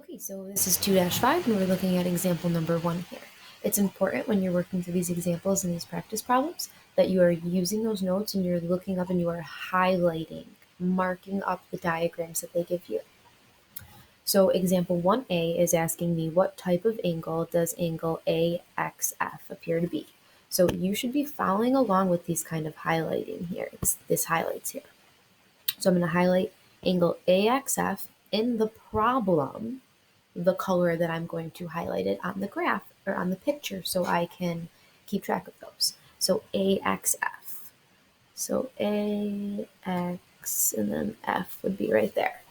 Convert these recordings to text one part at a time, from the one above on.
Okay, so this is 2-5, and we're looking at example number 1 here. It's important when you're working through these examples and these practice problems that you are using those notes and you're looking up and you are highlighting, marking up the diagrams that they give you. So example 1a is asking me what type of angle does angle AXF appear to be? So you should be following along with these kind of highlighting here, this highlights here. So I'm going to highlight angle AXF in the problem, the color that I'm going to highlight it on the graph or on the picture so I can keep track of those. So AXF. So AX and then F would be right there.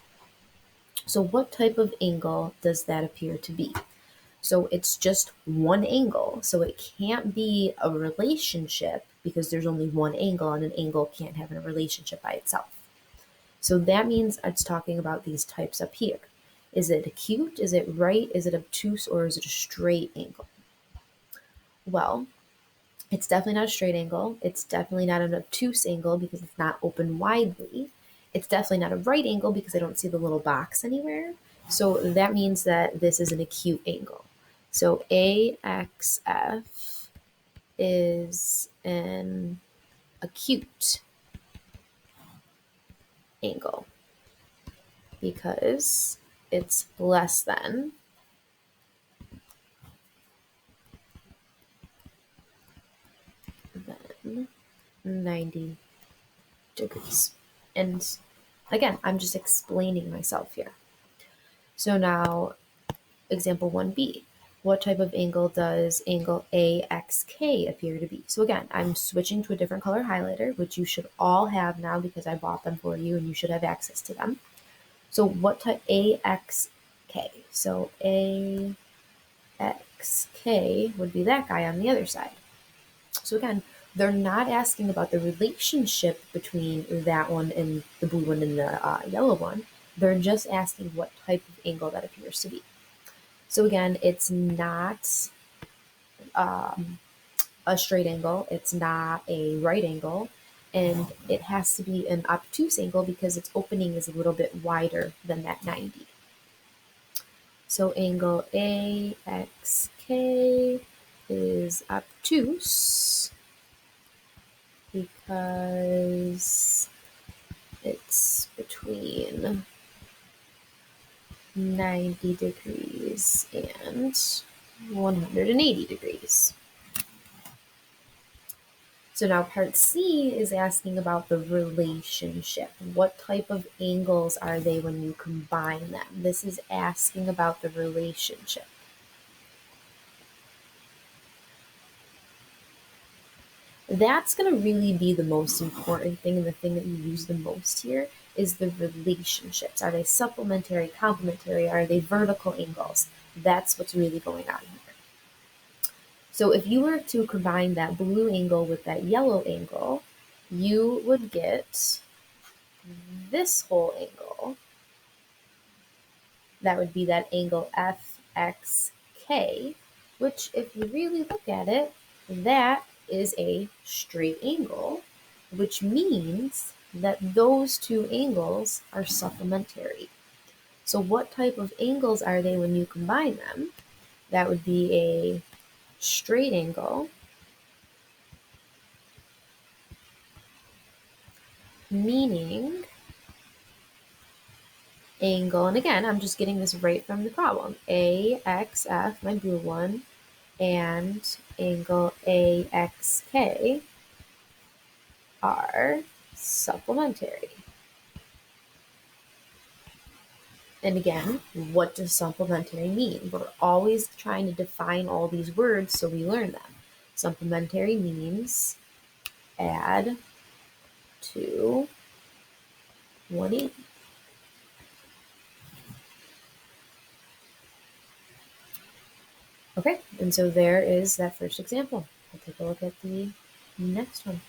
So what type of angle does that appear to be? So it's just one angle. So it can't be a relationship because there's only one angle and an angle can't have a relationship by itself. So that means it's talking about these types up here. Is it acute? Is it right? Is it obtuse? Or is it a straight angle? Well, it's definitely not a straight angle. It's definitely not an obtuse angle because it's not open widely. It's definitely not a right angle because I don't see the little box anywhere. So that means that this is an acute angle. So AXF is an acute angle because it's less than 90 degrees. And again, I'm just explaining myself here. So now, example 1b. What type of angle does angle AXK appear to be? So again, I'm switching to a different color highlighter, which you should all have now because I bought them for you and you should have access to them. So what type AXK? So AXK would be that guy on the other side. So again, they're not asking about the relationship between that one and the blue one and the yellow one. They're just asking what type of angle that appears to be. So again, it's not a straight angle. It's not a right angle. And it has to be an obtuse angle because its opening is a little bit wider than that 90. So angle AXK is obtuse because it's between 90 degrees and 180 degrees. So now part C is asking about the relationship. What type of angles are they when you combine them? This is asking about the relationship. That's going to really be the most important thing, and the thing that you use the most here is the relationships. Are they supplementary, complementary? Are they vertical angles? That's what's really going on here. So if you were to combine that blue angle with that yellow angle, you would get this whole angle. That would be that angle FXK, which if you really look at it, that is a straight angle, which means that those two angles are supplementary. So what type of angles are they when you combine them? That would be a straight angle, meaning angle, and again, I'm just getting this right from the problem, AXF, my blue one, and angle AXK are supplementary. And again, what does supplementary mean? We're always trying to define all these words so we learn them. Supplementary means add to 180. Okay, and so there is that first example. We'll take a look at the next one.